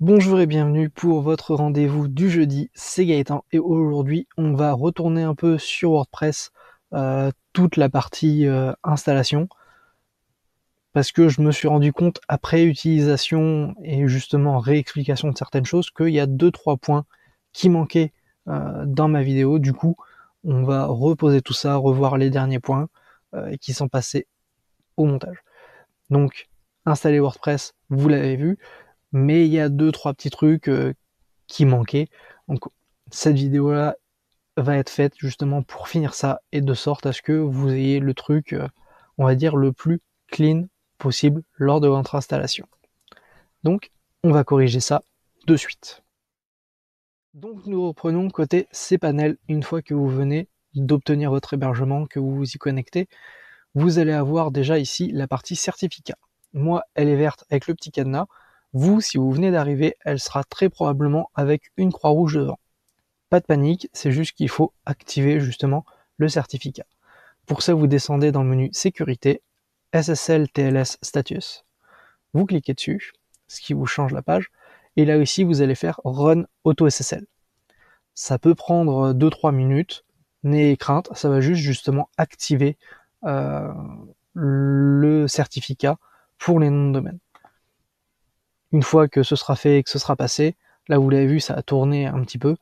Bonjour et bienvenue pour votre rendez-vous du jeudi, c'est Gaëtan et aujourd'hui on va retourner un peu sur WordPress, toute la partie installation, parce que je me suis rendu compte après utilisation et justement réexplication de certaines choses qu'il y a 2-3 points qui manquaient dans ma vidéo. Du coup on va reposer tout ça, revoir les derniers points qui sont passés au montage. Donc installer WordPress, vous l'avez vu, mais il y a 2-3 petits trucs qui manquaient. Donc cette vidéo là va être faite justement pour finir ça et de sorte à ce que vous ayez le truc, on va dire, le plus clean possible lors de votre installation. Donc on va corriger ça de suite. Donc nous reprenons côté cPanel. Une fois que vous venez d'obtenir votre hébergement, que vous vous y connectez, vous allez avoir déjà ici la partie certificat. Moi, elle est verte avec le petit cadenas. Vous, si vous venez d'arriver, elle sera très probablement avec une croix rouge devant. Pas de panique, c'est juste qu'il faut activer justement le certificat. Pour ça, vous descendez dans le menu sécurité, SSL TLS status, vous cliquez dessus, ce qui vous change la page, et là aussi vous allez faire Run Auto SSL. Ça peut prendre 2-3 minutes, n'ayez crainte, ça va juste justement activer le certificat pour les noms de domaine. Une fois que ce sera fait et que ce sera passé, là vous l'avez vu, ça a tourné un petit peu,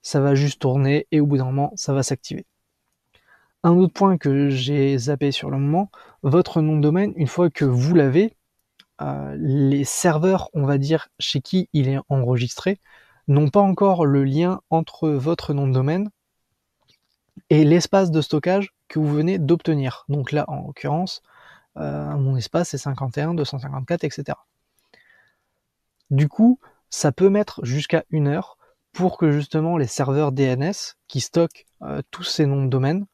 ça va juste tourner et au bout d'un moment, ça va s'activer. Un autre point que j'ai zappé sur le moment, votre nom de domaine, une fois que vous l'avez, les serveurs, on va dire, chez qui il est enregistré, n'ont pas encore le lien entre votre nom de domaine et l'espace de stockage que vous venez d'obtenir. Donc là, en l'occurrence, mon espace c'est 51, 254, etc. Du coup, ça peut mettre jusqu'à 1 heure pour que justement les serveurs DNS qui stockent tous ces noms de domaine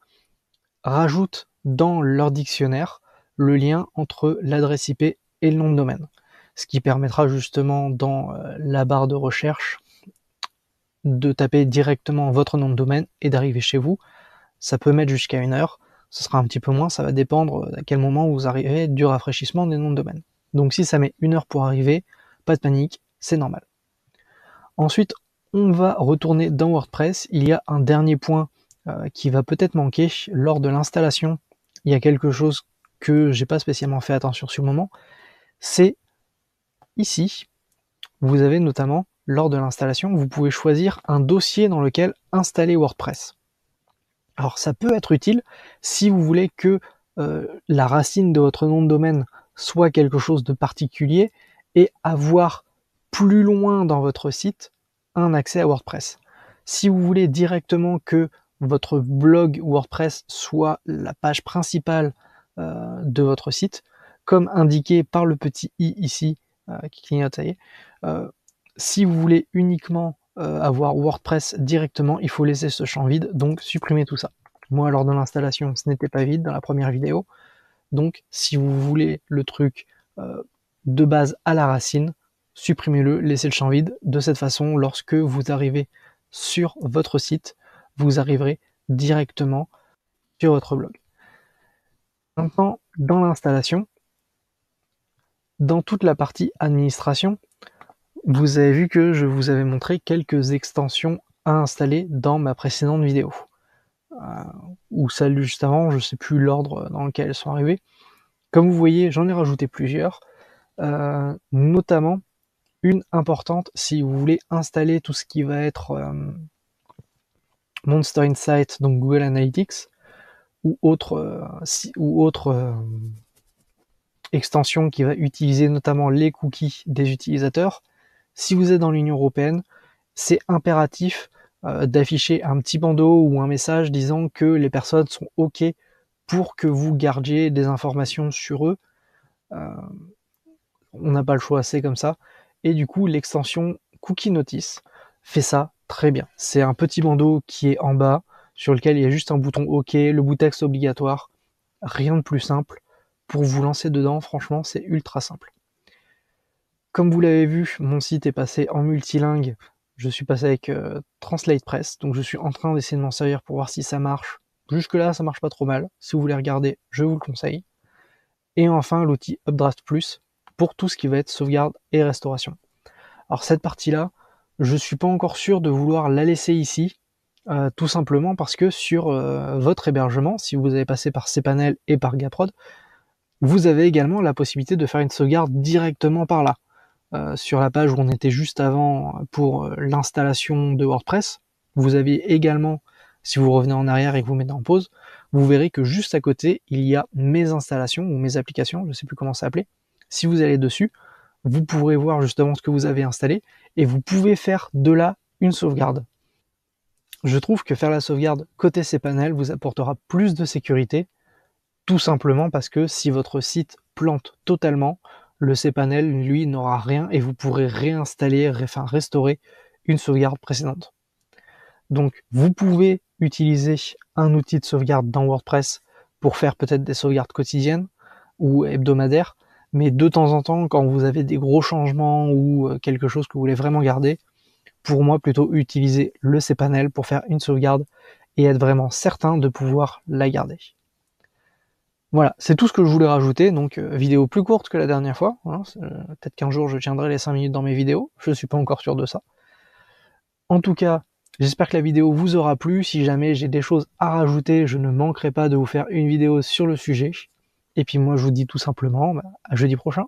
rajoutent dans leur dictionnaire le lien entre l'adresse IP et le nom de domaine. Ce qui permettra justement dans la barre de recherche de taper directement votre nom de domaine et d'arriver chez vous. Ça peut mettre jusqu'à 1 heure, ce sera un petit peu moins, ça va dépendre à quel moment vous arrivez du rafraîchissement des noms de domaine. Donc si ça met 1 heure pour arriver, pas de panique, c'est normal. Ensuite, on va retourner dans WordPress. Il y a un dernier point qui va peut-être manquer lors de l'installation. Il y a quelque chose que j'ai pas spécialement fait attention sur le moment. C'est ici, vous avez notamment, lors de l'installation, vous pouvez choisir un dossier dans lequel installer WordPress. Alors ça peut être utile si vous voulez que la racine de votre nom de domaine soit quelque chose de particulier et avoir plus loin dans votre site un accès à WordPress. Si vous voulez directement que votre blog WordPress soit la page principale de votre site, comme indiqué par le petit i ici qui clignote, ça y est, si vous voulez uniquement avoir WordPress directement, il faut laisser ce champ vide, donc supprimez tout ça. Moi, lors de l'installation, ce n'était pas vide dans la première vidéo, donc si vous voulez le truc de base à la racine, supprimez-le, laissez le champ vide. De cette façon, lorsque vous arrivez sur votre site, vous arriverez directement sur votre blog. Maintenant, dans l'installation, dans toute la partie administration, vous avez vu que je vous avais montré quelques extensions à installer dans ma précédente vidéo. Ou celle juste avant, je ne sais plus l'ordre dans lequel elles sont arrivées. Comme vous voyez, j'en ai rajouté plusieurs, notamment une importante si vous voulez installer tout ce qui va être Monster Insight, donc Google Analytics, ou autre extension qui va utiliser notamment les cookies des utilisateurs. Si vous êtes dans l'Union européenne, c'est impératif d'afficher un petit bandeau ou un message disant que les personnes sont OK pour que vous gardiez des informations sur eux. On n'a pas le choix, c'est comme ça. Et du coup, l'extension Cookie Notice fait ça très bien. C'est un petit bandeau qui est en bas, sur lequel il y a juste un bouton OK, le bout texte obligatoire. Rien de plus simple. Pour vous lancer dedans, franchement, c'est ultra simple. Comme vous l'avez vu, mon site est passé en multilingue. Je suis passé avec TranslatePress, donc je suis en train d'essayer de m'en servir pour voir si ça marche. Jusque-là, ça marche pas trop mal. Si vous voulez regarder, je vous le conseille. Et enfin, l'outil Updraft Plus pour tout ce qui va être sauvegarde et restauration. Alors cette partie-là, je suis pas encore sûr de vouloir la laisser ici, tout simplement parce que sur votre hébergement, si vous avez passé par cPanel et par Gaprod, vous avez également la possibilité de faire une sauvegarde directement par là. Sur la page où on était juste avant pour l'installation de WordPress, vous avez également, si vous revenez en arrière et que vous mettez en pause, vous verrez que juste à côté, il y a mes installations ou mes applications, je ne sais plus comment ça s'appelait. Si vous allez dessus, vous pourrez voir justement ce que vous avez installé et vous pouvez faire de là une sauvegarde. Je trouve que faire la sauvegarde côté cPanel vous apportera plus de sécurité, tout simplement parce que si votre site plante totalement, le cPanel, lui, n'aura rien et vous pourrez réinstaller, restaurer une sauvegarde précédente. Donc, vous pouvez utiliser un outil de sauvegarde dans WordPress pour faire peut-être des sauvegardes quotidiennes ou hebdomadaires, mais de temps en temps, quand vous avez des gros changements ou quelque chose que vous voulez vraiment garder, pour moi, plutôt utiliser le cPanel pour faire une sauvegarde et être vraiment certain de pouvoir la garder. Voilà, c'est tout ce que je voulais rajouter, donc vidéo plus courte que la dernière fois, hein, peut-être qu'un jour je tiendrai les 5 minutes dans mes vidéos, je suis pas encore sûr de ça. En tout cas, j'espère que la vidéo vous aura plu, si jamais j'ai des choses à rajouter, je ne manquerai pas de vous faire une vidéo sur le sujet. Et puis moi je vous dis tout simplement à jeudi prochain.